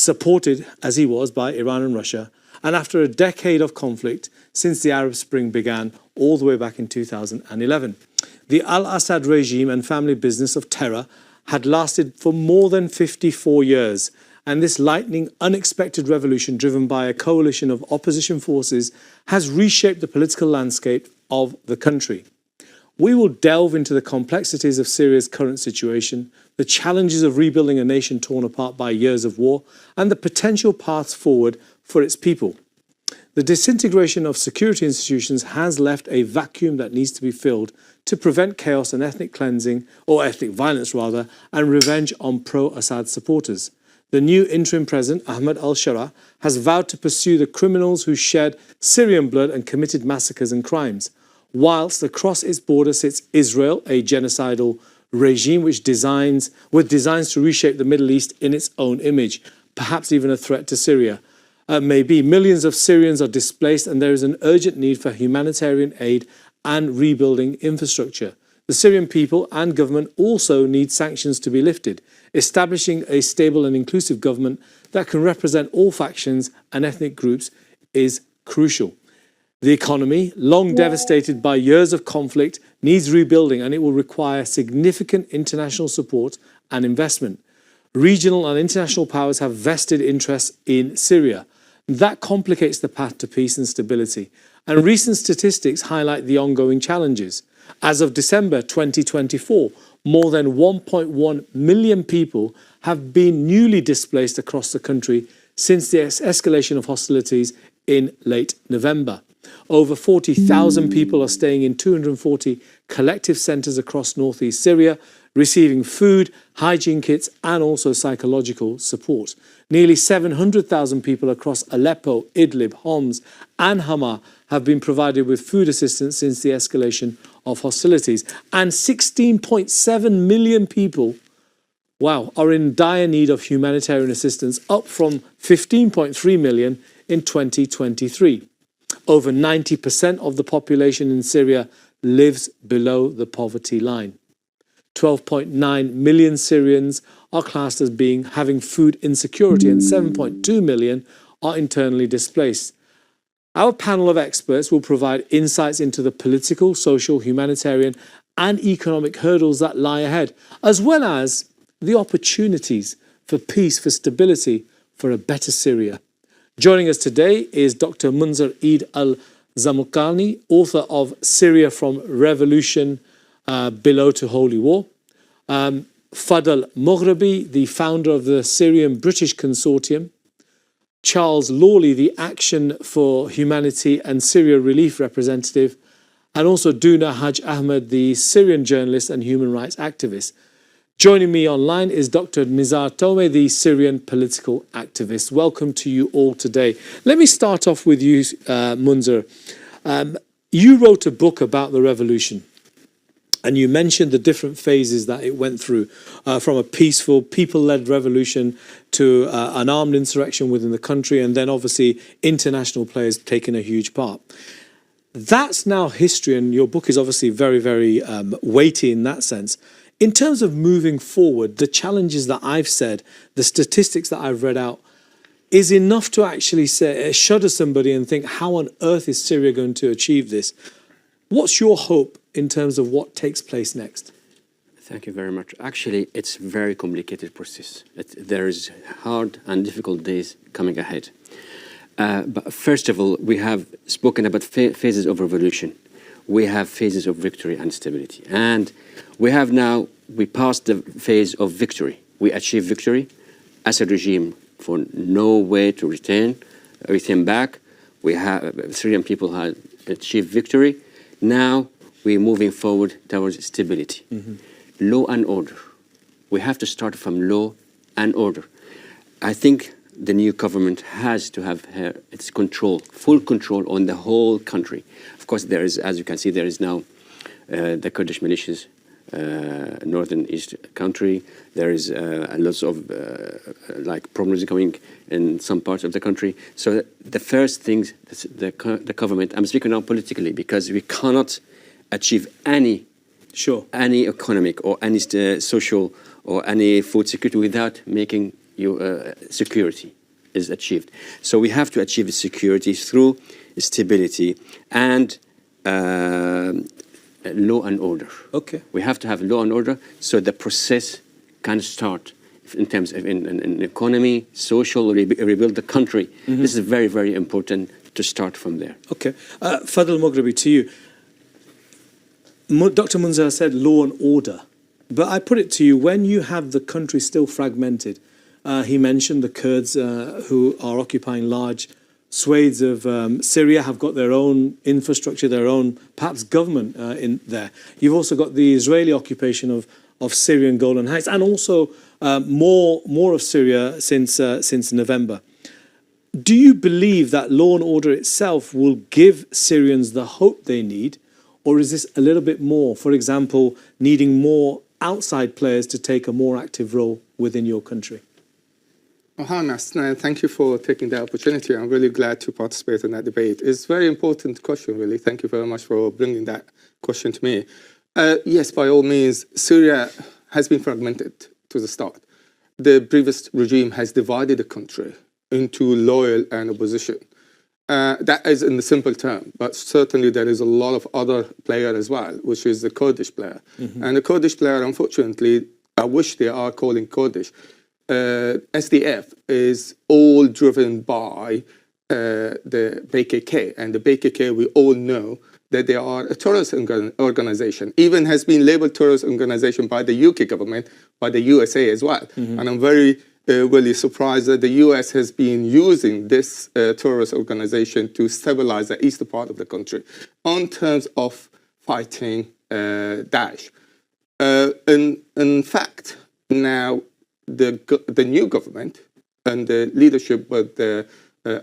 supported as he was by Iran and Russia, and after a decade of conflict since the Arab Spring began all the way back in 2011. The al-Assad regime and family business of terror had lasted for more than 54 years, and this lightning, unexpected revolution driven by a coalition of opposition forces has reshaped the political landscape of the country. We will delve into the complexities of Syria's current situation, the challenges of rebuilding a nation torn apart by years of war, and the potential paths forward for its people. The disintegration of security institutions has left a vacuum that needs to be filled to prevent chaos and ethnic cleansing, or ethnic violence rather, and revenge on pro-Assad supporters. The new interim president, Ahmed al-Shara, has vowed to pursue the criminals who shed Syrian blood and committed massacres and crimes, whilst across its border sits Israel, a genocidal regime with designs to reshape the Middle East in its own image, perhaps even a threat to Syria. Maybe millions of Syrians are displaced, and there is an urgent need for humanitarian aid and rebuilding infrastructure. The Syrian people and government also need sanctions to be lifted. Establishing a stable and inclusive government that can represent all factions and ethnic groups is crucial. The economy, long devastated by years of conflict, needs rebuilding, and it will require significant international support and investment. Regional and international powers have vested interests in Syria. That complicates the path to peace and stability. And recent statistics highlight the ongoing challenges. As of December 2024, more than 1.1 million people have been newly displaced across the country since the escalation of hostilities in late November. Over 40,000 people are staying in 240 collective centres across northeast Syria, receiving food, hygiene kits and also psychological support. Nearly 700,000 people across Aleppo, Idlib, Homs and Hama have been provided with food assistance since the escalation of hostilities. And 16.7 million people, are in dire need of humanitarian assistance, up from 15.3 million in 2023. Over 90% of the population in Syria lives below the poverty line. 12.9 million Syrians are classed as having food insecurity, and 7.2 million are internally displaced. Our panel of experts will provide insights into the political, social, humanitarian and economic hurdles that lie ahead, as well as the opportunities for peace, for stability, for a better Syria. Joining us today is Dr. Munzer Eid al-Zamukani, author of Syria from Revolution Below to Holy War. Fadl Moghrabi, the founder of the Syrian-British Consortium. Charles Lawley, the Action for Humanity and Syria Relief representative. And also Duna Haj Ahmed, the Syrian journalist and human rights activist. Joining me online is Dr. Nizar Tome, the Syrian political activist. Welcome to you all today. Let me start off with you, Munzer. You wrote a book about the revolution, and you mentioned the different phases that it went through, from a peaceful, people-led revolution to an armed insurrection within the country, and then obviously international players taking a huge part. That's now history, and your book is obviously very, very weighty in that sense. In terms of moving forward, the challenges that I've said, the statistics that I've read out, is enough to actually shudder somebody and think, how on earth is Syria going to achieve this? What's your hope in terms of what takes place next? Thank you very much. Actually, it's a very complicated process. There is hard and difficult days coming ahead. But first of all, we have spoken about phases of revolution. We have phases of victory and stability. And we passed the phase of victory. We achieved victory. Assad regime for no way to return back. Syrian people had achieved victory. Now we're moving forward towards stability. Law and order. We have to start from law and order. I think the new government has to have its control, full control on the whole country. Of course, there is, as you can see, there is now the Kurdish militias, northern east country. There is lots of problems going in some parts of the country. So the first things, the government, I'm speaking now politically, because we cannot achieve any economic or any social or any food security without making security is achieved. So we have to achieve security through stability and law and order. Okay. We have to have law and order so the process can start in terms of in economy, social, rebuild the country. This is very, very important to start from there. Okay. Fadl Mughrabi, to you. Dr. Munzar said law and order. But I put it to you, when you have the country still fragmented, he mentioned the Kurds who are occupying large swathes of Syria, have got their own infrastructure, their own perhaps government in there. You've also got the Israeli occupation of Syrian Golan Heights, and also more of Syria since November. Do you believe that law and order itself will give Syrians the hope they need, or is this a little bit more, for example, needing more outside players to take a more active role within your country? Hans, thank you for taking the opportunity. I'm really glad to participate in that debate. It's a very important question, really. Thank you very much for bringing that question to me. Yes, by all means, Syria has been fragmented to the start. The previous regime has divided the country into loyal and opposition. That is in the simple term, but certainly there is a lot of other player as well, which is the Kurdish player. And the Kurdish player, unfortunately, I wish they are calling Kurdish. SDF is all driven by the PKK, and the PKK, we all know that they are a terrorist organization, even has been labeled terrorist organization by the UK government, by the USA as well. And I'm very really surprised that the US has been using this terrorist organization to stabilize the eastern part of the country on terms of fighting Daesh. In fact, now the new government and the leadership with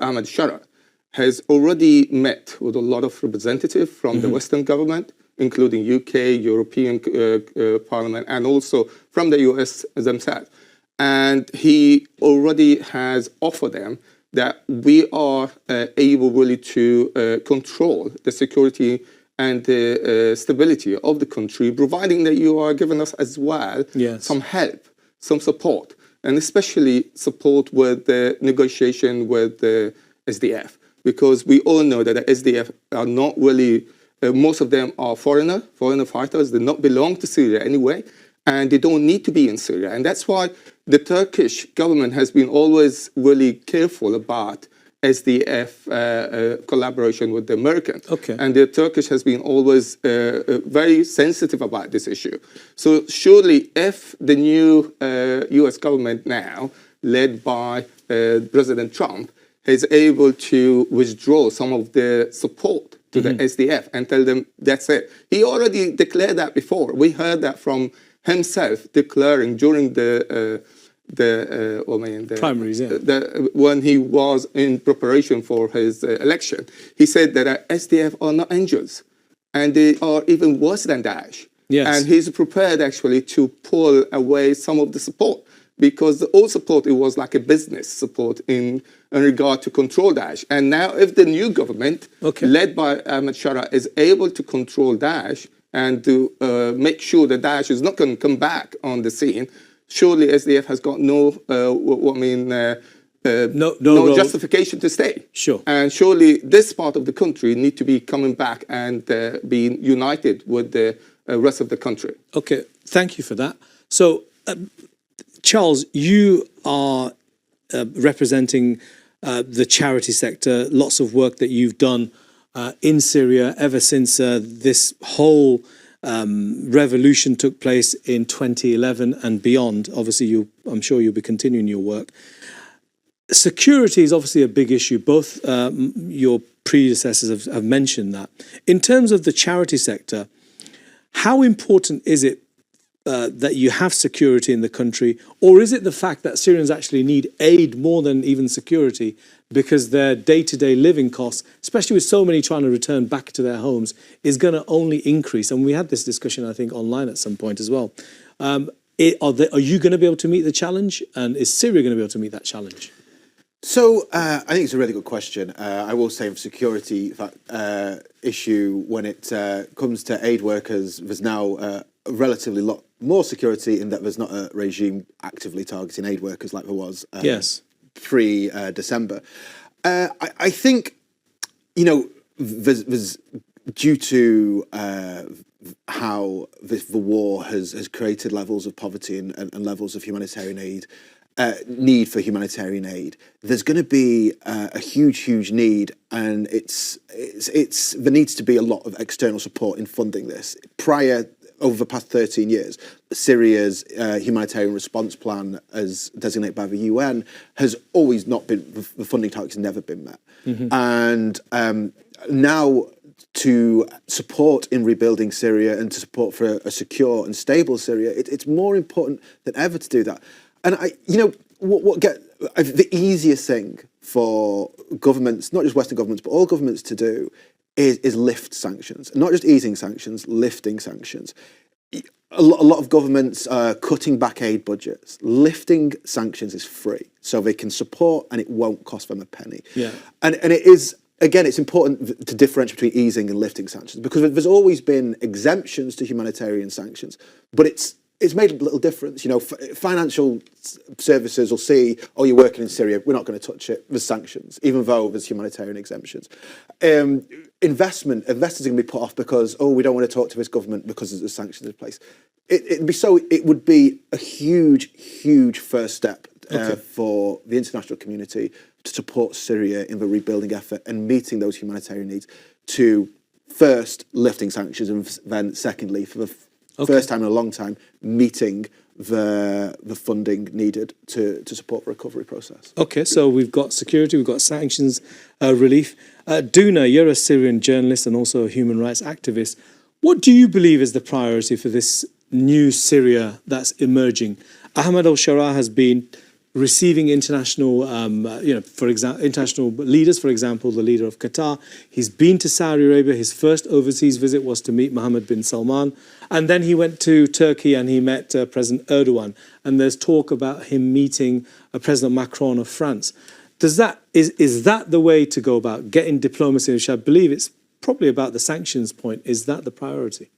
Ahmed Shara has already met with a lot of representatives from the Western government, including UK, European Parliament, and also from the US themselves. And he already has offered them that we are able really to control the security and the stability of the country, providing that you are giving us as well some help, some support, and especially support with the negotiation with the SDF. Because we all know that the SDF are not really, most of them are foreigner fighters, they not belong to Syria anyway, and they don't need to be in Syria. And that's why the Turkish government has been always really careful about SDF collaboration with the Americans. Okay. And the Turkish has been always very sensitive about this issue. So surely if the new US government now, led by President Trump, is able to withdraw some of the support to the SDF and tell them that's it. He already declared that before. We heard that from himself declaring during the primaries, when he was in preparation for his election. He said that SDF are not angels, and they are even worse than Daesh. Yes. And he's prepared actually to pull away some of the support, because the old support, it was like a business support in regard to control Daesh. And now if the new government, led by Ahmed Shara, is able to control Daesh and to make sure that Daesh is not going to come back on the scene, surely SDF has got no justification to stay. Sure. And surely this part of the country need to be coming back and being united with the rest of the country. Okay, thank you for that. So, Charles, you are representing the charity sector, lots of work that you've done in Syria ever since this whole revolution took place in 2011 and beyond. Obviously, I'm sure you'll be continuing your work. Security is obviously a big issue. Both your predecessors have mentioned that. In terms of the charity sector, how important is it that you have security in the country, or is it the fact that Syrians actually need aid more than even security, because their day-to-day living costs, especially with so many trying to return back to their homes, is going to only increase? And we had this discussion, I think, online at some point as well. Are you going to be able to meet the challenge, and is Syria going to be able to meet that challenge? So I think it's a really good question. I will say, of security issue when it comes to aid workers, there's now relatively lot more security in that there's not a regime actively targeting aid workers like there was Yes. pre-December. I think, you know, there's due to how the war has created levels of poverty and levels of humanitarian aid, need for humanitarian aid, there's going to be a huge need, and there needs to be a lot of external support in funding this. Over the past 13 years, Syria's humanitarian response plan, as designated by the UN, has always not been, the funding targets have never been met. And now, to support in rebuilding Syria and to support for a secure and stable Syria, it's more important than ever to do that. And the easiest thing for governments, not just Western governments, but all governments to do is lift sanctions. Not just easing sanctions, lifting sanctions. A lot of governments are cutting back aid budgets. Lifting sanctions is free, so they can support and it won't cost them a penny. Yeah. And it is, again, it's important to differentiate between easing and lifting sanctions, because there's always been exemptions to humanitarian sanctions, but it's made a little difference. You know, financial services will see, oh, you're working in Syria, we're not going to touch it. There's sanctions, even though there's humanitarian exemptions. Investors are going to be put off because, oh, we don't want to talk to this government because there's sanctions in place. It would be a huge first step for the international community to support Syria in the rebuilding effort and meeting those humanitarian needs, to first lifting sanctions and then secondly, for the first time in a long time, meeting the funding needed to support the recovery process. Okay, so we've got security, we've got sanctions, relief. Duna, you're a Syrian journalist and also a human rights activist. What do you believe is the priority for this new Syria that's emerging? Ahmed al-Shara has been receiving international, international leaders, for example, the leader of Qatar. He's been to Saudi Arabia. His first overseas visit was to meet Mohammed bin Salman. And then he went to Turkey and he met President Erdogan. And there's talk about him meeting President Macron of France. Is that the way to go about getting diplomacy, which I believe it's probably about the sanctions point? Is that the priority?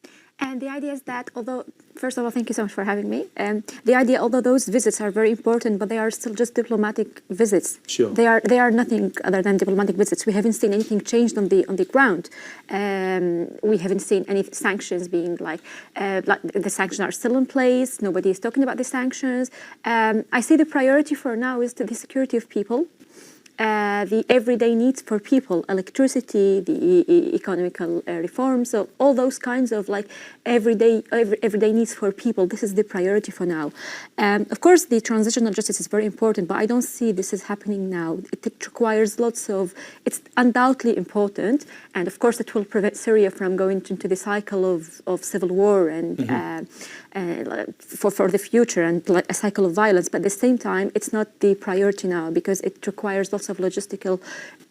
And the idea is that, although, first of all, thank you so much for having me. The idea, although those visits are very important, but they are still just diplomatic visits. Sure. They are nothing other than diplomatic visits. We haven't seen anything changed on the ground. We haven't seen any sanctions being like the sanctions are still in place. Nobody is talking about the sanctions. I see the priority for now is the security of people. The everyday needs for people, electricity, the economical reforms, so all those kinds of like everyday needs for people. This is the priority for now. Of course, the transitional justice is very important, but I don't see this is happening now. It requires it's undoubtedly important, and of course it will prevent Syria from going into the cycle of civil war and for the future and like a cycle of violence. But at the same time, it's not the priority now because it requires lots of logistical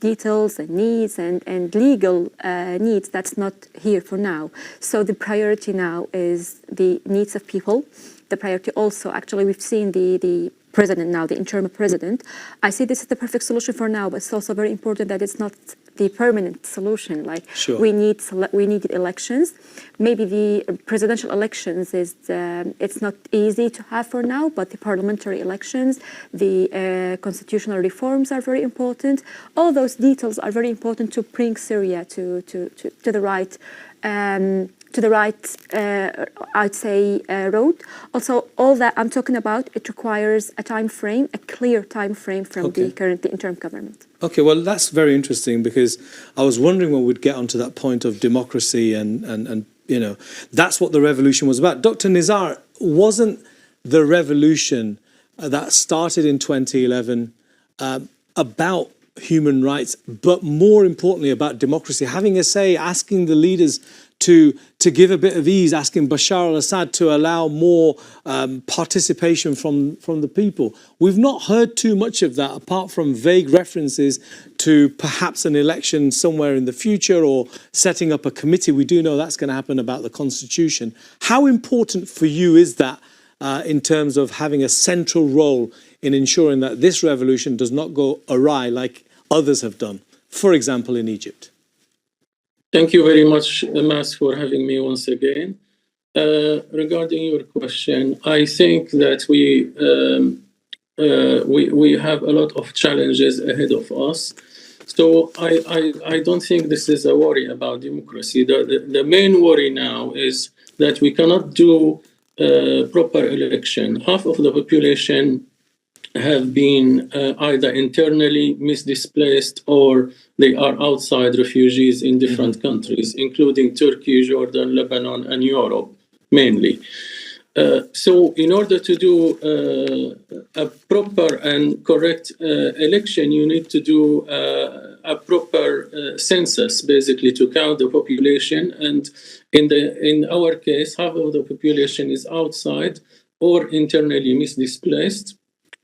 details and needs and legal needs that's not here for now. So the priority now is the needs of people. The priority also, actually, we've seen the president now, the interim president. I see this is the perfect solution for now, but it's also very important that it's not the permanent solution. Like sure. we need elections. Maybe the presidential elections it's not easy to have for now, but the parliamentary elections, the constitutional reforms are very important. All those details are very important to bring Syria to the right. I'd say, road. Also, all that I'm talking about, it requires a time frame, a clear time frame from the current interim government. Okay, well, that's very interesting because I was wondering when we'd get onto that point of democracy and you know, that's what the revolution was about. Dr. Nizar, wasn't the revolution that started in 2011 about human rights, but more importantly about democracy, having a say, asking the leaders to give a bit of ease, asking Bashar al-Assad to allow more participation from the people. We've not heard too much of that, apart from vague references to perhaps an election somewhere in the future or setting up a committee. We do know that's going to happen about the constitution. How important for you is that in terms of having a central role in ensuring that this revolution does not go awry like others have done, for example, in Egypt? Thank you very much, Mas, for having me once again. Regarding your question, I think that we have a lot of challenges ahead of us. So I don't think this is a worry about democracy. The main worry now is that we cannot do proper election. Half of the population have been either internally misdisplaced or they are outside refugees in different countries, including Turkey, Jordan, Lebanon, and Europe mainly. So in order to do a proper and correct election, you need to do a proper census, basically, to count the population. And in our case, half of the population is outside or internally misdisplaced.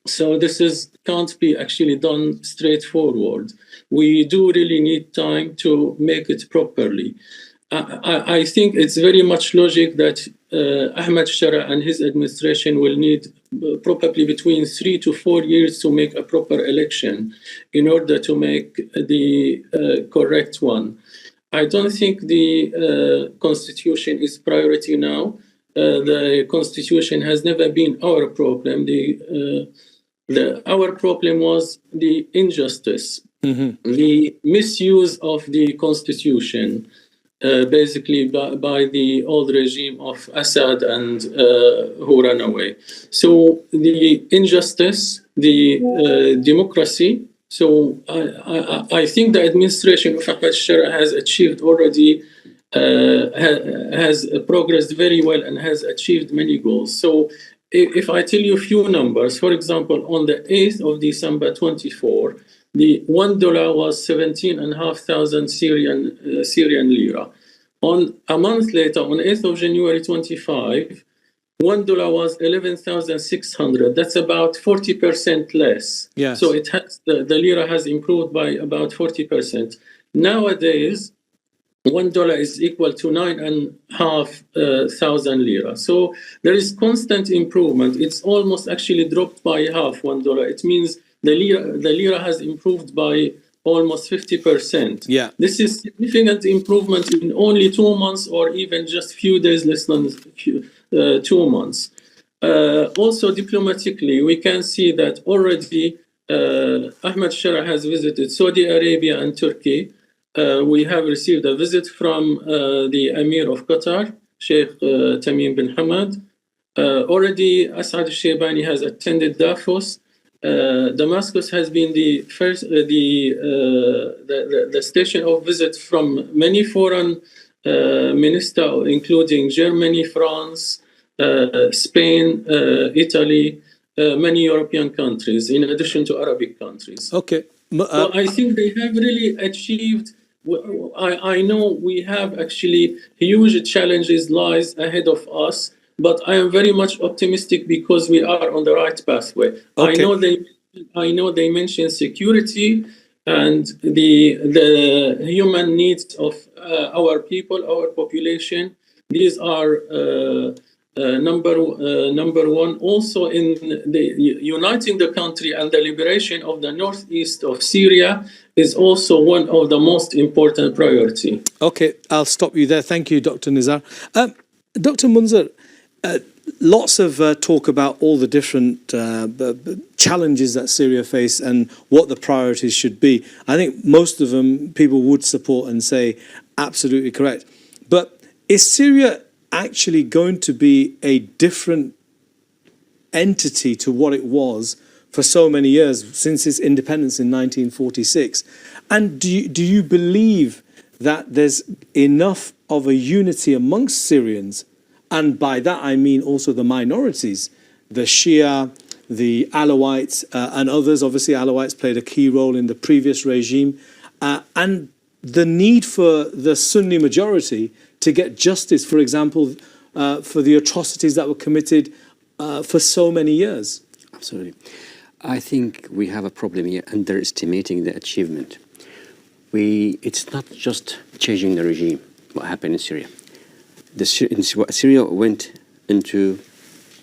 So this can't be actually done straightforward. We do really need time to make it properly. I think it's very much logic that Ahmed Shara and his administration will need probably between 3 to 4 years to make a proper election in order to make the correct one. I don't think the constitution is priority now. The constitution has never been our problem. Our problem was the injustice, the misuse of the constitution, basically by the old regime of Assad and who ran away. So the injustice, the democracy. So I think the administration of Ahmed Shara has achieved already, has progressed very well and has achieved many goals. So if I tell you a few numbers, for example, on the 8th of December 24, the $1 was 17,500 Syrian lira. On a month later, on 8th of January 25, $1 was 11,600. That's about 40% less. Yes. So the lira has improved by about 40%. Nowadays, $1 is equal to 9,500 lira. So there is constant improvement. It's almost actually dropped by half, $1. It means the lira has improved by almost 50%. Yeah. This is significant improvement in only 2 months, or even just few days, less than 2 months. Also diplomatically, we can see that already Ahmed Shara has visited Saudi Arabia and Turkey. We have received a visit from the Emir of Qatar, Sheikh Tamim bin Hamad. Already Asad al-Shaybani has attended Davos. Damascus has been the first, the station of visit from many foreign ministers, including Germany, France, Spain, Italy, many European countries, in addition to Arabic countries. Okay. So I think they have really achieved. I know we have actually huge challenges lies ahead of us, but I am very much optimistic because we are on the right pathway. Okay. I know they mentioned security and the human needs of our people, our population. These are number one. Also, in the uniting the country and the liberation of the northeast of Syria is also one of the most important priority. Okay, I'll stop you there. Thank you, Dr. Nizar. Dr. Munzer, lots of talk about all the different challenges that Syria face and what the priorities should be. I think most of them people would support and say absolutely correct. But is Syria actually going to be a different entity to what it was for so many years since its independence in 1946? And do you believe that there's enough of a unity amongst Syrians? And by that I mean also the minorities, the Shia, the Alawites, and others. Obviously, Alawites played a key role in the previous regime, and the need for the Sunni majority to get justice, for example, for the atrocities that were committed for so many years. Absolutely. I think we have a problem here underestimating the achievement. It's not just changing the regime, what happened in Syria. Syria went into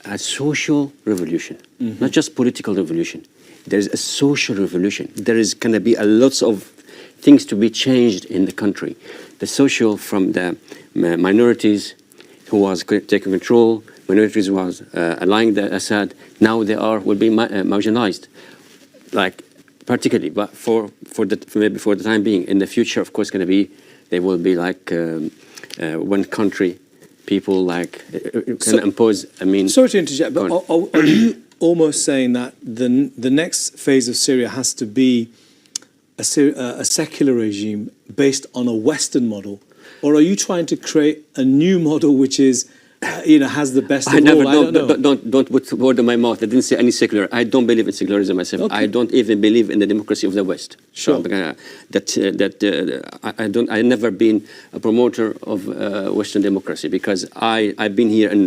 a social revolution, not just political revolution. There's a social revolution. There is going to be a lots of things to be changed in the country. The social, from the minorities who was taking control, minorities was allying the Assad. Now they will be marginalized, like particularly. But maybe for the time being, in the future, of course, they will be like one country. People can impose. I mean, sorry to interject, but are you almost saying that the next phase of Syria has to be a secular regime based on a Western model, or are you trying to create a new model which is, has the best of all? I don't know. Don't put word in my mouth. I didn't say any secular. I don't believe in secularism myself. Okay. I don't even believe in the democracy of the West. Sure. I never been a promoter of Western democracy because I've been here in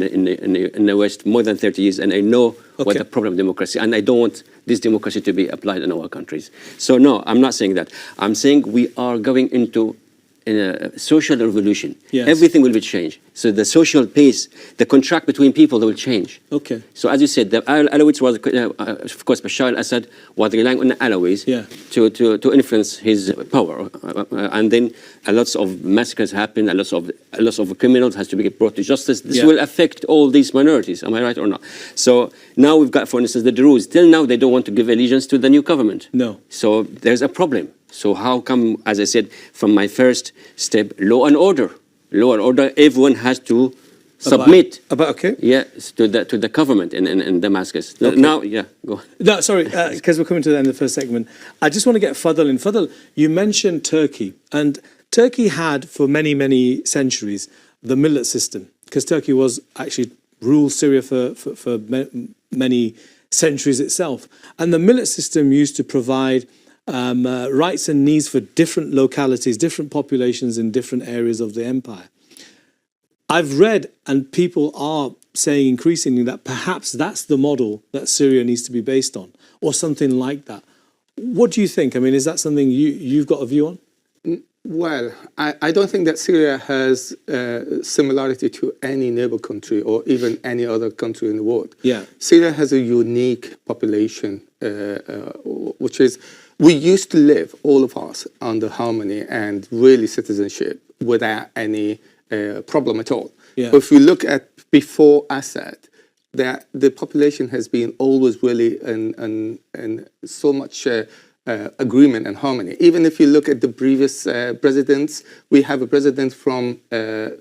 the West more than 30 years and I know what the problem of democracy, and I don't want this democracy to be applied in our countries. So no, I'm not saying that. I'm saying we are going into a social revolution. Yes. Everything will be changed. So the social pace, the contract between people, they will change. Okay. So as you said, the Alawites was, of course, Bashar al-Assad was relying on the Alawites to influence his power, and then a lot of massacres happen. A lot of criminals has to be brought to justice. This will affect all these minorities. Am I right or not? So now we've got, for instance, the Druze. Till now, they don't want to give allegiance to the new government. No. So there's a problem. So how come, as I said, from my first step, law and order, everyone has to submit. To the government in Damascus. Okay. Now, go. No, sorry, because we're coming to the end of the first segment. I just want to get Fadl in. Fadl, you mentioned Turkey, and Turkey had for many, many centuries the millet system, because Turkey was actually ruled Syria for many centuries itself, and the millet system used to provide rights and needs for different localities, different populations in different areas of the empire. I've read, and people are saying increasingly, that perhaps that's the model that Syria needs to be based on, or something like that. What do you think? I mean, is that something you've got a view on? Well, I don't think that Syria has similarity to any neighbor country or even any other country in the world. Yeah. Syria has a unique population, which is, we used to live, all of us, under harmony and really citizenship without any problem at all. Yeah. But if we look at before Assad, that the population has been always really in so much agreement and harmony. Even if you look at the previous presidents, we have a president from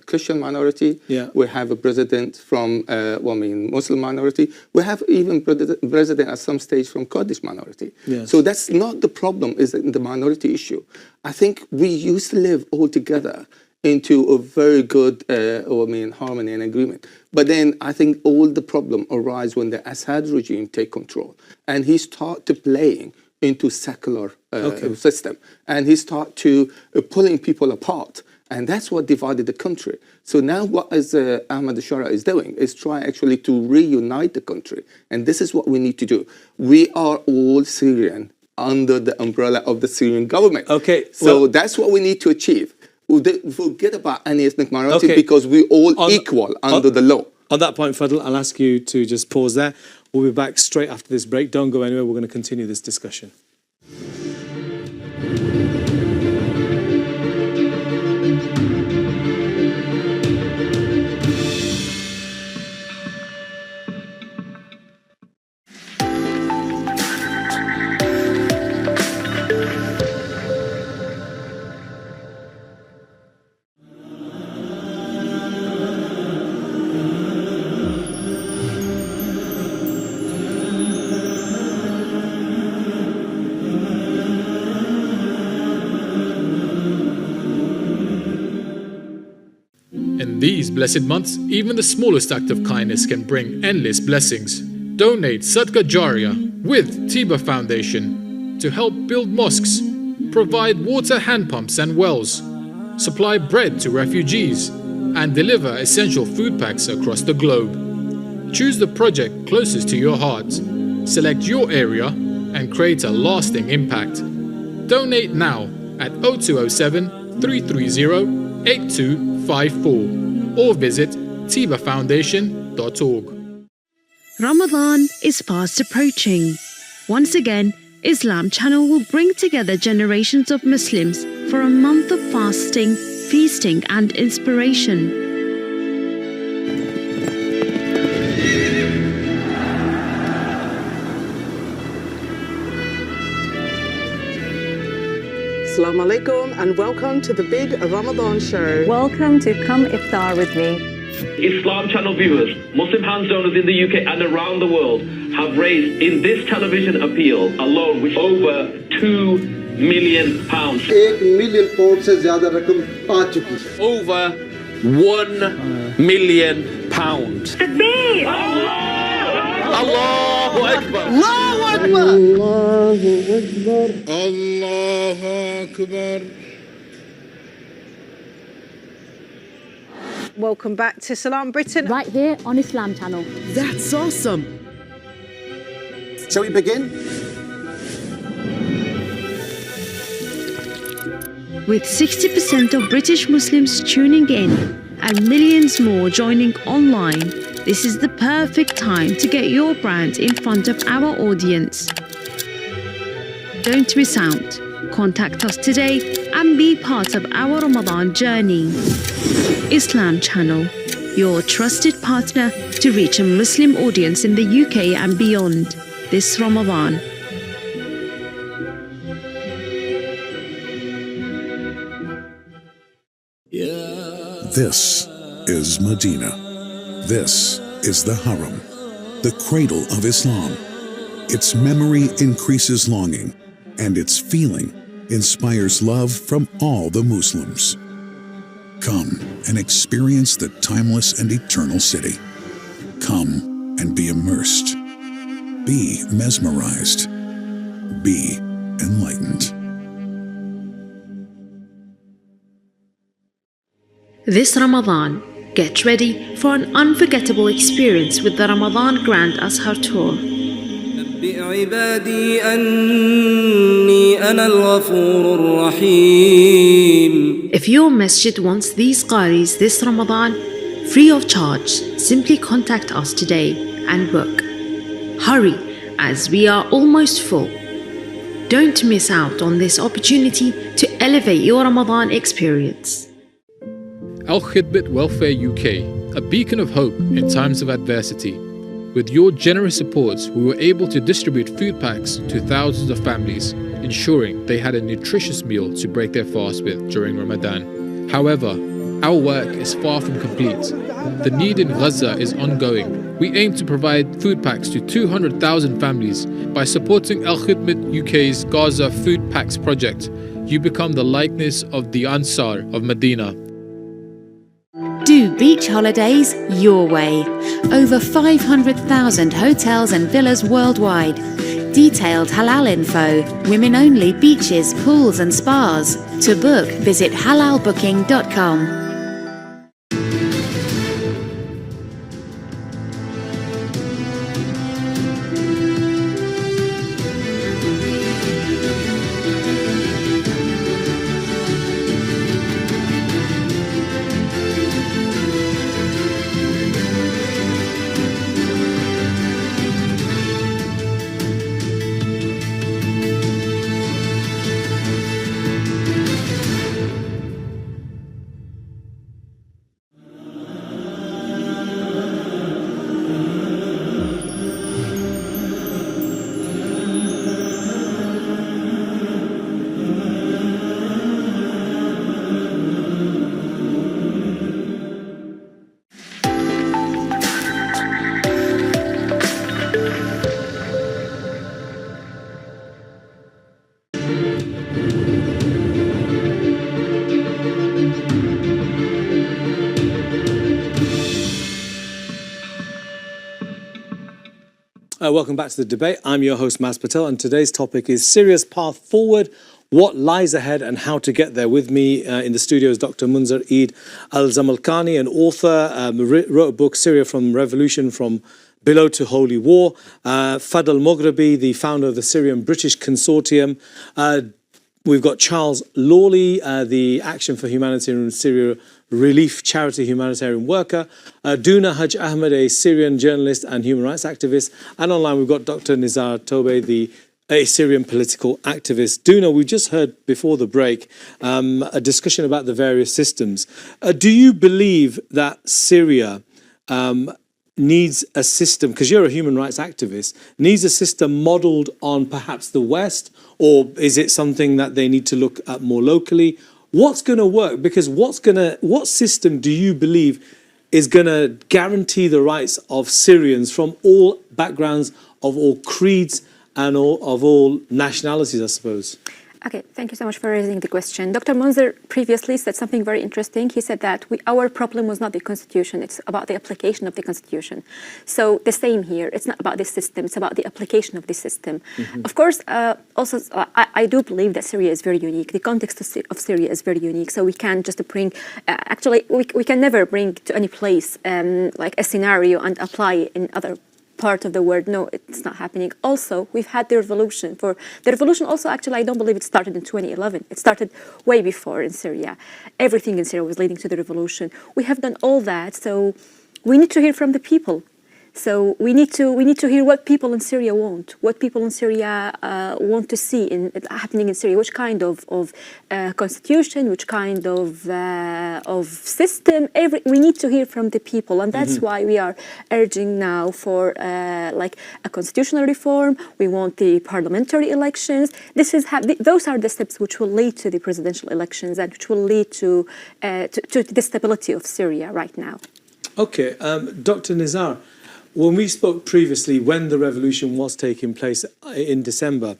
Christian minority. Yeah. We have a president from Muslim minority. We have even president at some stage from Kurdish minority. Yes. So that's not the problem, is the minority issue. I think we used to live all together into a very good harmony and agreement. But then I think all the problem arise when the Assad regime take control and he start to playing into secular system, and he start to pulling people apart, and that's what divided the country. So now what Ahmad Shara is doing is try actually to reunite the country, and this is what we need to do. We are all Syrian under the umbrella of the Syrian government. Okay, so that's what we need to achieve. Forget about any ethnic minority because we all equal under the law. On that point, Fadl, I'll ask you to just pause there. We'll be back straight after this break. Don't go anywhere. We're going to continue this discussion. In these blessed months, even the smallest act of kindness can bring endless blessings. Donate Sadqa Jariyah with Tiba Foundation to help build mosques, provide water hand pumps and wells, supply bread to refugees, and deliver essential food packs across the globe. Choose the project closest to your heart, select your area, and create a lasting impact. Donate now at 0207 330 8254 or visit tibafoundation.org. Ramadan is fast approaching. Once again, Islam Channel will bring together generations of Muslims for a month of fasting, feasting and inspiration. Assalamu alaikum and welcome to the Big Ramadan Show. Welcome to Come Iftar with me. Islam Channel viewers, Muslim hand donors in the UK and around the world have raised in this television appeal alone with over £2 million. £1 million से ज़्यादा रकम आ चुकी है. Over £1 million. Takbir! Allahu Akbar! Allahu Akbar! Allahu Akbar! Welcome back to Salam Britain. Right here on Islam Channel. That's awesome. Shall we begin? With 60% of British Muslims tuning in and millions more joining online, this is the perfect time to get your brand in front of our audience. Don't miss out. Contact us today and be part of our Ramadan journey. Islam Channel, your trusted partner to reach a Muslim audience in the UK and beyond this Ramadan. This is Medina. This is the Haram, the cradle of Islam. Its memory increases longing, and its feeling inspires love from all the Muslims. Come and experience the timeless and eternal city. Come and be immersed. Be mesmerized. Be enlightened. This Ramadan, get ready for an unforgettable experience with the Ramadan Grand Ashar Tour. عبادي أني أنا الغفور الرحيم. If your masjid wants these qaris this Ramadan, free of charge, simply contact us today and book. Hurry, as we are almost full. Don't miss out on this opportunity to elevate your Ramadan experience. Al Khidmat Welfare UK, a beacon of hope in times of adversity. With your generous support, we were able to distribute food packs to thousands of families, ensuring they had a nutritious meal to break their fast with during Ramadan. However, our work is far from complete. The need in Gaza is ongoing. We aim to provide food packs to 200,000 families. By supporting Al Khidmat UK's Gaza Food Packs project, you become the likeness of the Ansar of Medina. Do beach holidays your way. Over 500,000 hotels and villas worldwide. Detailed halal info, women-only beaches, pools and spas. To book, visit halalbooking.com. Welcome back to the debate. I'm your host, Maz Patel, and today's topic is Syria's path forward, what lies ahead and how to get there. With me in the studio is Dr. Munzar Eid Al-Zamalkani, an author, wrote a book, Syria from Revolution from Below to Holy War. Fadl Moghrabi, the founder of the Syrian-British Consortium. We've got Charles Lawley, the Action for Humanitarian Syria Relief Charity humanitarian worker. Duna Haj Ahmed, a Syrian journalist and human rights activist. And online we've got Dr. Nizar Tobe, a Syrian political activist. Duna, we just heard before the break a discussion about the various systems. Do you believe that Syria needs a system, because you're a human rights activist, needs a system modeled on perhaps the West, or is it something that they need to look at more locally? What's going to work? Because what system do you believe is going to guarantee the rights of Syrians from all backgrounds, of all creeds, and of all nationalities, I suppose? Okay, thank you so much for raising the question. Dr. Munzer previously said something very interesting. He said that our problem was not the constitution, it's about the application of the constitution. So the same here, it's not about the system, it's about the application of the system. Of course, also, I do believe that Syria is very unique. The context of Syria is very unique, so we can't just bring, actually, we can never bring to any place like a scenario and apply it in other part of the world. No, it's not happening. Also, we've had the revolution. The revolution also, actually, I don't believe it started in 2011. It started way before in Syria. Everything in Syria was leading to the revolution. We have done all that, so we need to hear from the people. So we need to hear what people in Syria want, what people in Syria want to see happening in Syria, which kind of constitution, which kind of system. We need to hear from the people, and that's why we are urging now for like a constitutional reform. We want the parliamentary elections. Those are the steps which will lead to the presidential elections and which will lead to the stability of Syria right now. Okay, Dr. Nizar. When we spoke previously, when the revolution was taking place in December,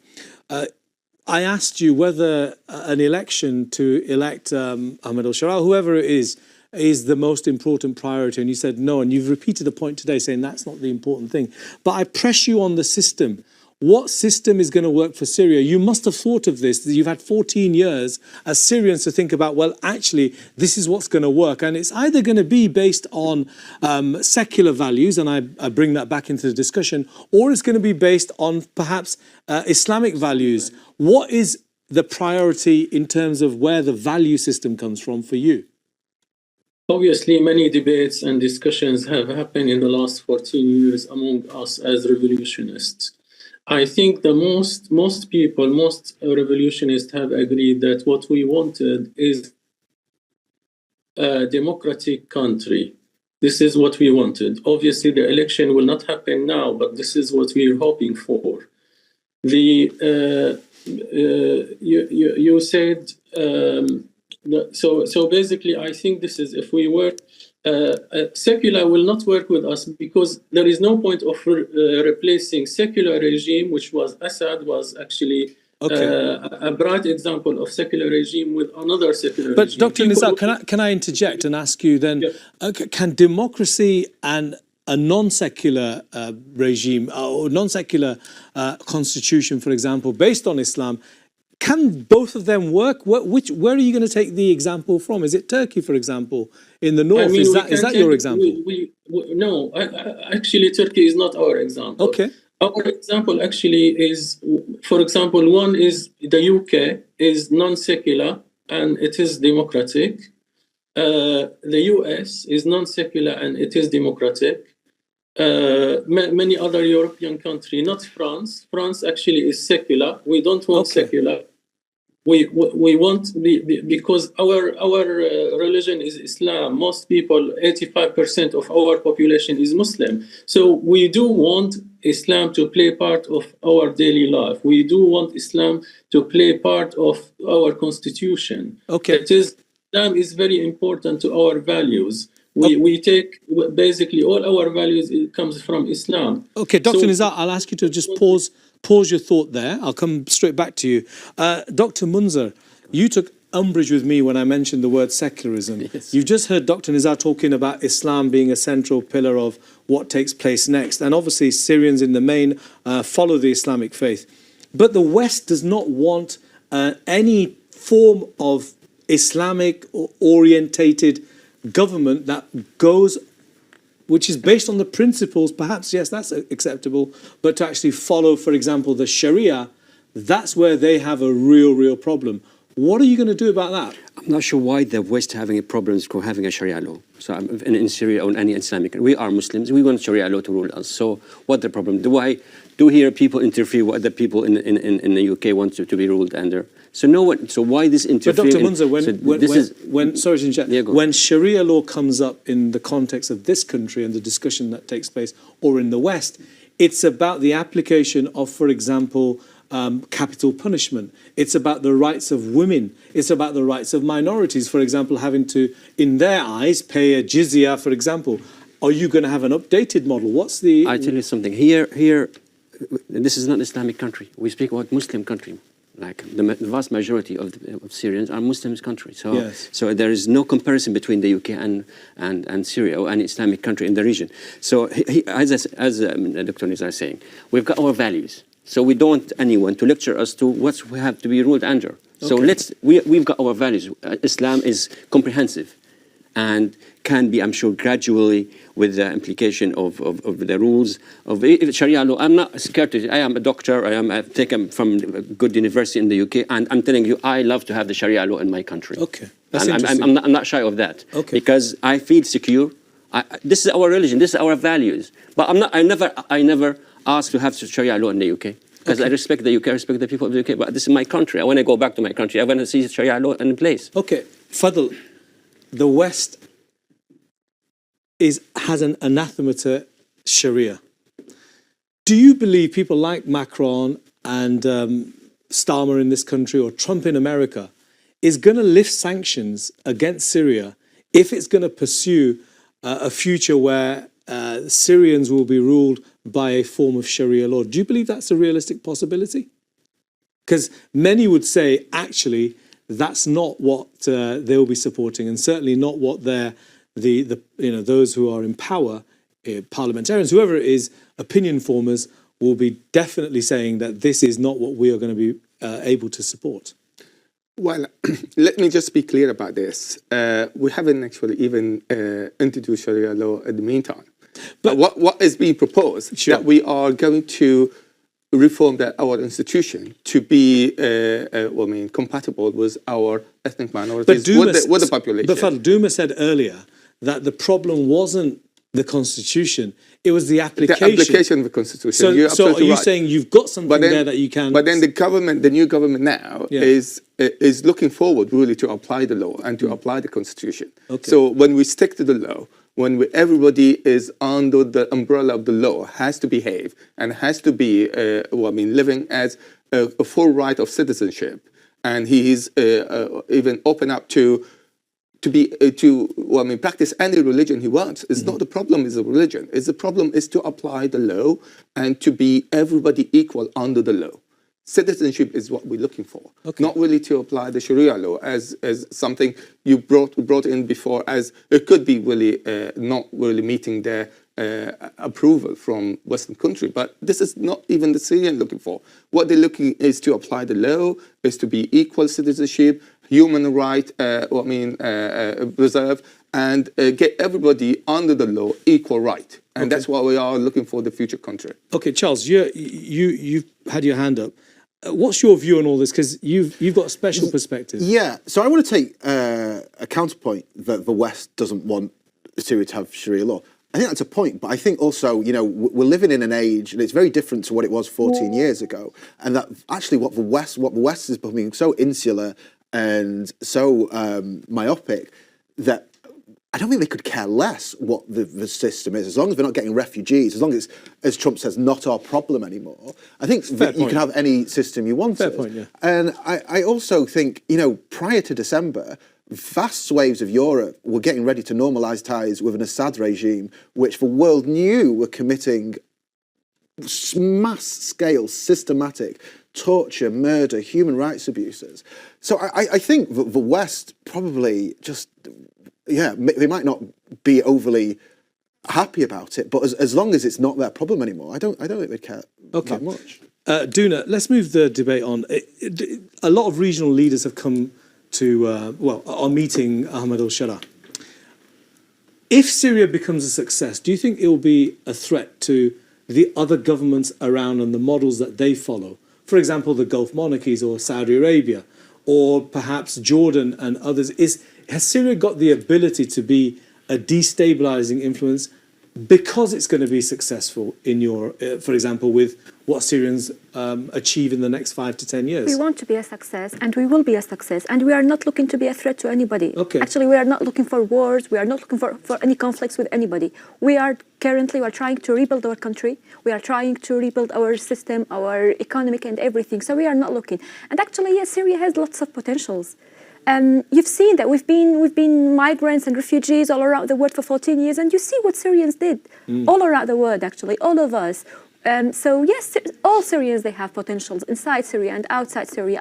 I asked you whether an election to elect Ahmed al-Sharaa, whoever it is the most important priority, and you said no, and you've repeated the point today saying that's not the important thing. But I press you on the system. What system is going to work for Syria? You must have thought of this. You've had 14 years as Syrians to think about, well, actually, this is what's going to work. And it's either going to be based on secular values, and I bring that back into the discussion, or it's going to be based on perhaps Islamic values. What is the priority in terms of where the value system comes from for you? Obviously, many debates and discussions have happened in the last 14 years among us as revolutionists. I think most people, most revolutionists have agreed that what we wanted is a democratic country. This is what we wanted. Obviously, the election will not happen now, but this is what we are hoping for. You said so. Basically, I think this is if we work. Secular will not work with us because there is no point of replacing secular regime, which was Assad, was actually a bright example of secular regime with another secular regime. But Dr. Nizar, can I interject and ask you then, can democracy and a non-secular regime or non-secular constitution, for example, based on Islam, can both of them work? Where are you going to take the example from? Is it Turkey, for example, in the north? Is that your example? No, actually, Turkey is not our example. Okay. Our example actually is, for example, one is the UK is non-secular and it is democratic. The US is non-secular and it is democratic. Many other European countries, not France. France actually is secular. We don't want secular. We want because our religion is Islam. Most people, 85% of our population is Muslim. So we do want Islam to play part of our daily life. We do want Islam to play part of our constitution. Okay. Islam is very important to our values. We take basically all our values, it comes from Islam. Okay, Dr. Nizar, I'll ask you to just pause your thought there. I'll come straight back to you. Dr. Munzer, you took umbrage with me when I mentioned the word secularism. Yes. You've just heard Dr. Nizar talking about Islam being a central pillar of what takes place next. And obviously Syrians in the main follow the Islamic faith. But the West does not want any form of Islamic or orientated government that goes, which is based on the principles, perhaps, yes, that's acceptable, but to actually follow, for example, the Sharia, that's where they have a real problem. What are you going to do about that? I'm not sure why the West having problems with having a Sharia law. So in Syria or any Islamic, we are Muslims, we want Sharia law to rule us. So what the problem? do hear people interfere what the people in the UK want to be ruled under. So no one. So why this interfering? But Dr. Munzer, when Sharia law comes up in the context of this country and the discussion that takes place, or in the West, it's about the application of, for example, capital punishment. It's about the rights of women. It's about the rights of minorities, for example, having to, in their eyes, pay a jizya, for example. Are you going to have an updated model? What's the... I tell you something. Here, this is not an Islamic country. We speak about Muslim country. Like the vast majority of Syrians are Muslim countries. So, yes. So there is no comparison between the UK and Syria or any Islamic country in the region. So as Dr. Nizar is saying, we've got our values. So we don't want anyone to lecture us to what we have to be ruled under. So we've got our values. Islam is comprehensive and can be, I'm sure, gradually with the implication of the rules of Sharia law. I'm not scared to. I am a doctor. I've taken from a good university in the UK, and I'm telling you, I love to have the Sharia law in my country. Okay, that's interesting. I'm not shy of that. Okay. Because I feel secure. This is our religion. This is our values. But I never ask to have Sharia law in the UK. Because I respect the UK, I respect the people of the UK. But this is my country. I want to go back to my country. I want to see Sharia law in place. Okay, Fadl, the West has an anathema to Sharia. Do you believe people like Macron and Starmer in this country, or Trump in America, is going to lift sanctions against Syria if it's going to pursue a future where Syrians will be ruled by a form of Sharia law? Do you believe that's a realistic possibility? Because many would say, actually, that's not what they'll be supporting, and certainly not what those who are in power, parliamentarians, whoever it is, opinion formers, will be definitely saying that this is not what we are going to be able to support. Well, let me just be clear about this. We haven't actually even introduced Sharia law in the meantime. But what is being proposed, sure, that we are going to reform our institution to be compatible with our ethnic minorities, with the population. But Fadl, Duma said earlier that the problem wasn't the constitution, it was the application. The application of the constitution. So are you saying you've got something there that you can... But then the new government now is looking forward really to apply the law and to apply the constitution. Okay. So when we stick to the law, when everybody is under the umbrella of the law, has to behave and has to be, living as a full right of citizenship, and he is even open up to practice any religion he wants. It's not the problem is the religion. It's the problem is to apply the law and to be everybody equal under the law. Citizenship is what we're looking for, not really to apply the Sharia law as something you brought in before, as it could be really not really meeting their approval from Western country. But this is not even the Syrian looking for. What they're looking is to apply the law, is to be equal citizenship, human right, preserve, and get everybody under the law equal right. And that's what we are looking for the future country. Okay, Charles, you've had your hand up. What's your view on all this? Because you've got a special perspective. Yeah, so I want to take a counterpoint that the West doesn't want Syria to have Sharia law. I think that's a point, but I think also, we're living in an age, and it's very different to what it was 14 years ago, and that actually what the West is becoming so insular and so myopic that I don't think they could care less what the system is, as long as they're not getting refugees, as long as, Trump says, not our problem anymore. I think you can have any system you want. Fair point, yeah. And I also think, prior to December, vast swathes of Europe were getting ready to normalise ties with an Assad regime, which the world knew were committing mass-scale, systematic torture, murder, human rights abuses. So I think that the West probably just... they might not be overly happy about it, but as long as it's not their problem anymore, I don't think they care that much. Duna, let's move the debate on. A lot of regional leaders have come to, are meeting Ahmed al-Shara. If Syria becomes a success, do you think it will be a threat to the other governments around and the models that they follow? For example, the Gulf monarchies or Saudi Arabia, or perhaps Jordan and others. Has Syria got the ability to be a destabilizing influence because it's going to be successful in your, for example, with what Syrians achieve in the next 5 to 10 years? We want to be a success, and we will be a success, and we are not looking to be a threat to anybody. Okay. Actually, we are not looking for wars. We are not looking for any conflicts with anybody. We are trying to rebuild our country. We are trying to rebuild our system, our economic and everything. So we are not looking. And actually, yes, Syria has lots of potentials. You've seen that we've been migrants and refugees all around the world for 14 years, and you see what Syrians did all around the world. Actually, all of us. So yes, all Syrians, they have potentials inside Syria and outside Syria.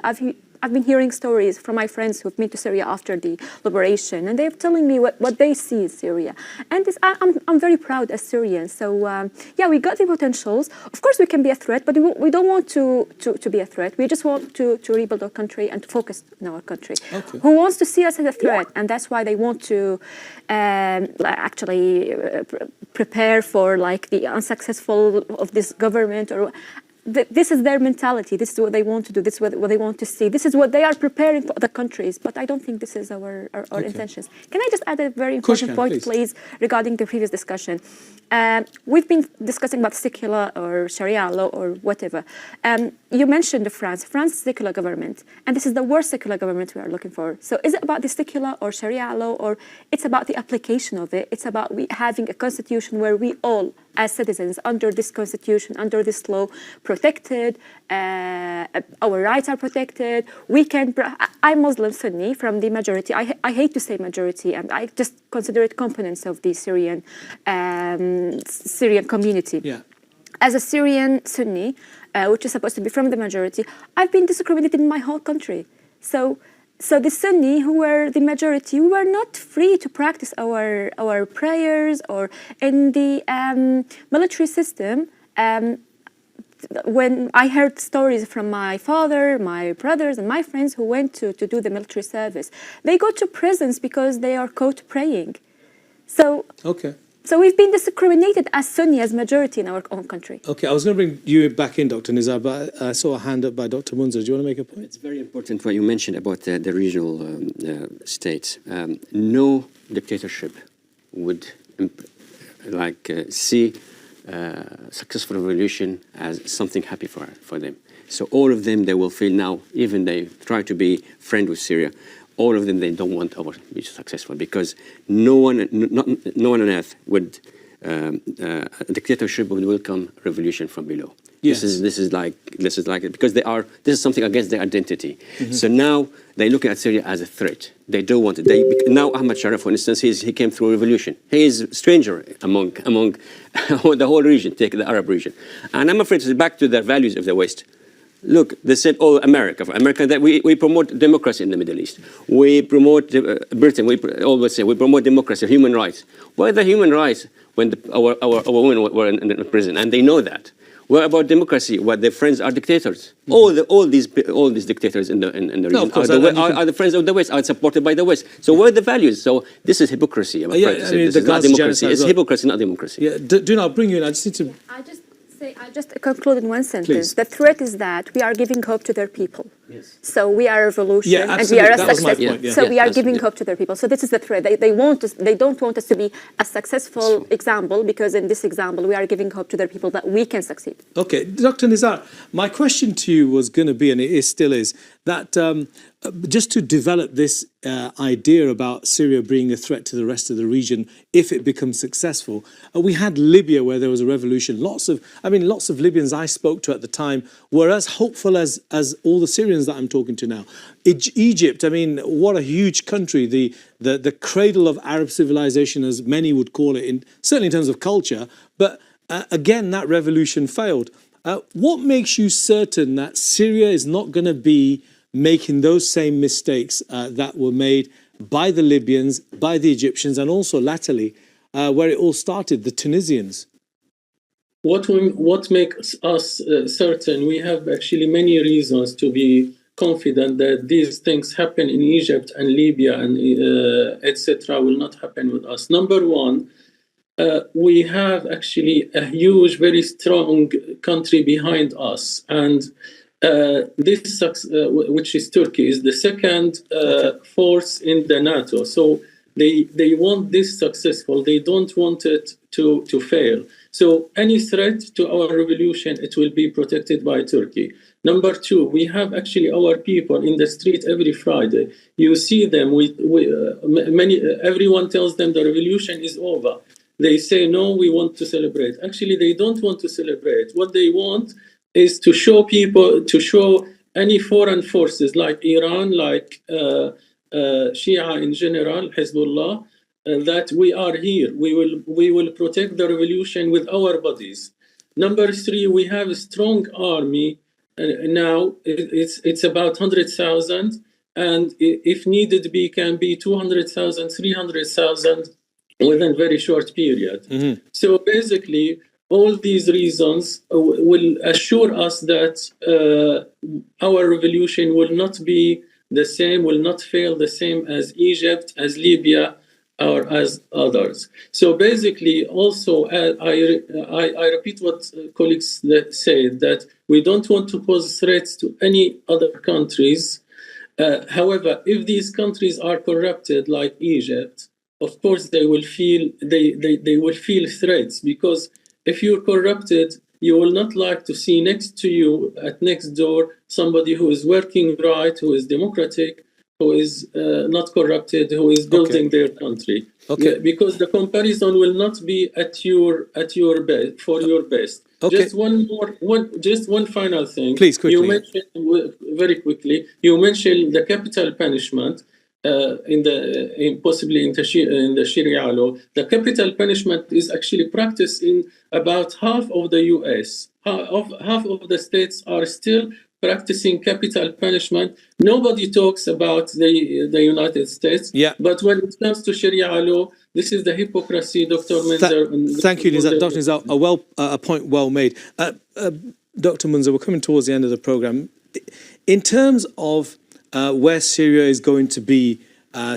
I've been hearing stories from my friends who've been to Syria after the liberation, and they're telling me what they see in Syria. And I'm very proud as Syrians. So yeah, we got the potentials. Of course, we can be a threat, but we don't want to be a threat. We just want to rebuild our country and to focus on our country. Okay. Who wants to see us as a threat? And that's why they want to actually prepare for like the unsuccessful of this government, or this is their mentality. This is what they want to do. This is what they want to see. This is what they are preparing for other countries. But I don't think this is our intentions. Can I just add a very important point, please, regarding the previous discussion? We've been discussing about secular or Sharia law or whatever. You mentioned France secular government, and this is the worst secular government we are looking for. So is it about the secular or Sharia law, or it's about the application of it? It's about having a constitution where we all, as citizens, under this constitution, under this law, protected, our rights are protected. I'm Muslim Sunni from the majority. I hate to say majority, and I just consider it components of the Syrian community. Yeah. As a Syrian Sunni, which is supposed to be from the majority, I've been discriminated in my whole country. So the Sunni, who were the majority, we were not free to practice our prayers, or in the military system. When I heard stories from my father, my brothers, and my friends who went to do the military service, they go to prisons because they are caught praying. So we've been discriminated as Sunni, as majority in our own country. Okay, I was going to bring you back in, Dr. Nizar, but I saw a hand up by Dr. Munzer. Do you want to make a point? It's very important what you mentioned about the regional states. No dictatorship would see successful revolution as something happy for them. So all of them, they will feel now, even they try to be friend with Syria, all of them, they don't want our to be successful, because no one on earth would a dictatorship would welcome revolution from below. Yes. This is like it, because this is something against their identity. Mm-hmm. So now they look at Syria as a threat. They don't want it. Now Ahmad Sharaf, for instance, he came through a revolution. He is a stranger among the whole region, take the Arab region, and I'm afraid it's back to their values of the West. Look, they said, America, that we promote democracy in the Middle East. We promote Britain. We always say we promote democracy, human rights. Where are the human rights when our women were in prison, and they know that? Where about democracy? Where their friends are dictators. Mm-hmm. All these dictators in the region are the friends of the West, are supported by the West. So where are the values? So this is hypocrisy. I'm afraid to say. This is not democracy. It's hypocrisy, not democracy. Yeah, Duna, I'll bring you in. I just need to. I just conclude in one sentence. Please. The threat is that we are giving hope to their people. Yes. So we are a revolution, and we are a success. So we are giving hope to their people. So this is the threat. They don't want us to be a successful example, because in this example we are giving hope to their people that we can succeed. Okay, Dr. Nizar, my question to you was going to be, and it still is, that just to develop this idea about Syria being a threat to the rest of the region if it becomes successful. We had Libya, where there was a revolution. Lots of Libyans I spoke to at the time were as hopeful as all the Syrians that I'm talking to now. Egypt, I mean, what a huge country, the cradle of Arab civilization, as many would call it, certainly in terms of culture. But again, that revolution failed. What makes you certain that Syria is not going to be making those same mistakes that were made by the Libyans, by the Egyptians, and also latterly, where it all started, the Tunisians? What makes us certain? We have actually many reasons to be confident that these things happen in Egypt and Libya and etc. will not happen with us. Number one, we have actually a huge, very strong country behind us, and this, which is Turkey, is the second force in the NATO. So They want this successful. They don't want it to fail. So any threat to our revolution, it will be protected by Turkey. Number two, we have actually our people in the street every Friday. You see them. Everyone tells them the revolution is over. They say, no, we want to celebrate. Actually, they don't want to celebrate. What they want is to show people, to show any foreign forces like Iran, like Shia in general, Hezbollah, that we are here. We will protect the revolution with our bodies. Number three, we have a strong army. Now it's about 100,000, and if needed be, can be 200,000, 300,000 within a very short period. So basically, all these reasons will assure us that our revolution will not be the same, will not fail the same as Egypt, as Libya, or as others. So basically, also, I repeat what colleagues said, that we don't want to pose threats to any other countries. However, if these countries are corrupted like Egypt, of course they will feel they will feel threats, because if you're corrupted, you will not like to see next to you at next door somebody who is working right, who is democratic, who is not corrupted, who is building their country. Yeah, because the comparison will not be at your best, for your best. Just one final thing. Please, quickly. You mentioned very quickly. You mentioned the capital punishment. Possibly in the Sharia law, the capital punishment is actually practiced in about half of the U.S. Half of the states are still practicing capital punishment. Nobody talks about the United States. Yeah. But when it comes to Sharia law, this is the hypocrisy, Dr. Munzer. Thank you, Nizar. Dr. Nizar, a point well made. Dr. Munzer, we're coming towards the end of the program. In terms of where Syria is going to be,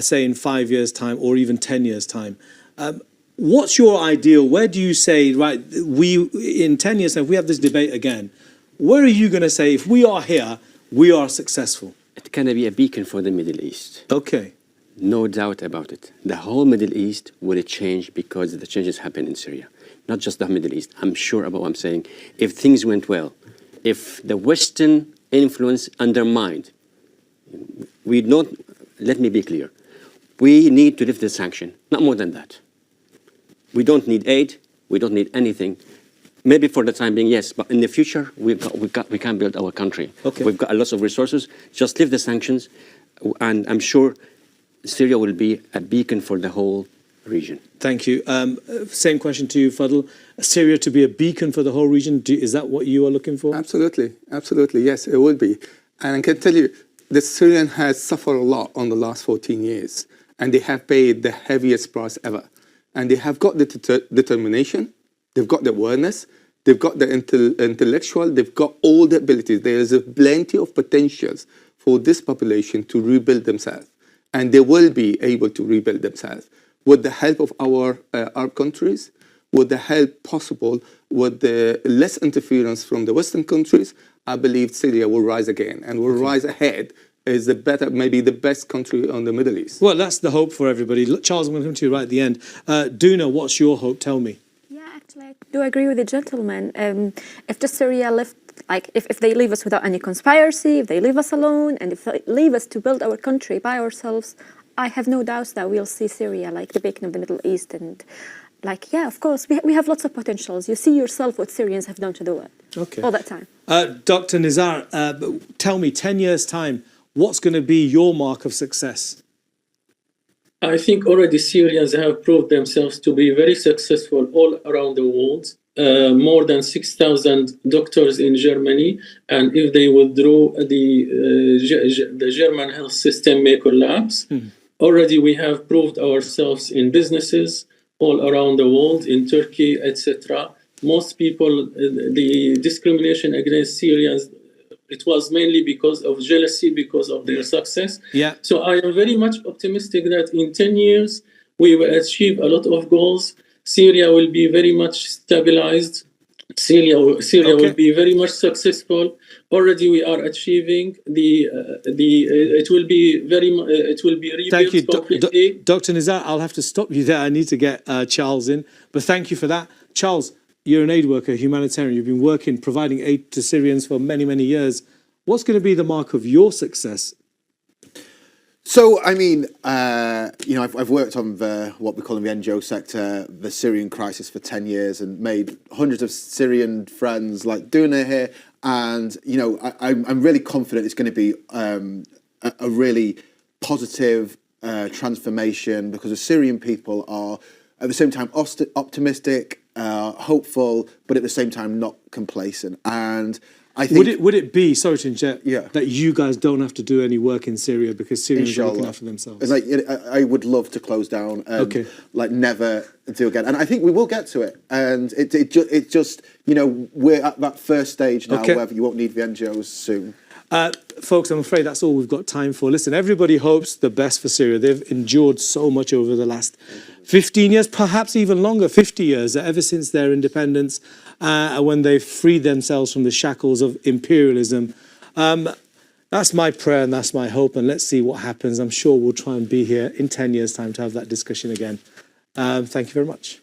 say, in 5 years' time or even 10 years' time, what's your ideal? Where do you say, right, in 10 years' time, if we have this debate again, where are you going to say, if we are here, we are successful? It can be a beacon for the Middle East. Okay. No doubt about it. The whole Middle East will change because the changes happen in Syria. Not just the Middle East. I'm sure about what I'm saying. If things went well, if the Western influence undermined, let me be clear. We need to lift the sanction, not more than that. We don't need aid. We don't need anything. Maybe for the time being, yes, but in the future, we can build our country. Okay. We've got a lot of resources. Just lift the sanctions, and I'm sure Syria will be a beacon for the whole region. Thank you. Same question to you, Fadl. Syria to be a beacon for the whole region, is that what you are looking for? Absolutely. Absolutely. Yes, it will be. And I can tell you, the Syrian has suffered a lot on the last 14 years, and they have paid the heaviest price ever. And they have got the determination, they've got the awareness, they've got the intellectual, they've got all the abilities. There is plenty of potentials for this population to rebuild themselves. And they will be able to rebuild themselves with the help of our Arab countries, with the help possible, with the less interference from the Western countries. I believe Syria will rise again and will rise ahead as the better, maybe the best country on the Middle East. Well, that's the hope for everybody. Charles, I'm going to come to you right at the end. Duna, what's your hope? Tell me. Yeah, actually, I do agree with the gentleman. If just Syria left, like if they leave us without any conspiracy, if they leave us alone, and if they leave us to build our country by ourselves, I have no doubts that we'll see Syria like the beacon of the Middle East. And like, yeah, of course, we have lots of potentials. You see yourself what Syrians have done to the world all that time. Dr. Nizar, tell me, 10 years' time, what's going to be your mark of success? I think already Syrians have proved themselves to be very successful all around the world. More than 6,000 doctors in Germany, and if they withdraw, the German health system may collapse. Already we have proved ourselves in businesses all around the world, in Turkey, etc. Most people, the discrimination against Syrians, it was mainly because of jealousy, because of their success. Yeah. So I am very much optimistic that in 10 years, we will achieve a lot of goals. Syria will be very much stabilized. Syria will be very much successful. already we are achieving it will be it will be rebuilt Thank you, completely. Dr. Nizar. I'll have to stop you there. I need to get Charles in, but thank you for that. Charles, you're an aid worker, humanitarian. You've been working, providing aid to Syrians for many, many years. What's going to be the mark of your success? So, I mean, I've worked on what we call in the NGO sector, the Syrian crisis for 10 years and made hundreds of Syrian friends like doing it here. And, I'm really confident it's going to be a really positive transformation because the Syrian people are at the same time optimistic, hopeful, but at the same time not complacent. And I think would it be, sorry to interject, that you guys don't have to do any work in Syria because Syrians are looking after themselves? Like, I would love to close down and never do again. And I think we will get to it. And it just, we're at that first stage now where you won't need the NGOs soon. Folks, I'm afraid that's all we've got time for. Listen, everybody hopes the best for Syria. They've endured so much over the last 15 years, perhaps even longer, 50 years, ever since their independence, when they freed themselves from the shackles of imperialism. That's my prayer and that's my hope, and let's see what happens. I'm sure we'll try and be here in 10 years' time to have that discussion again. Thank you very much.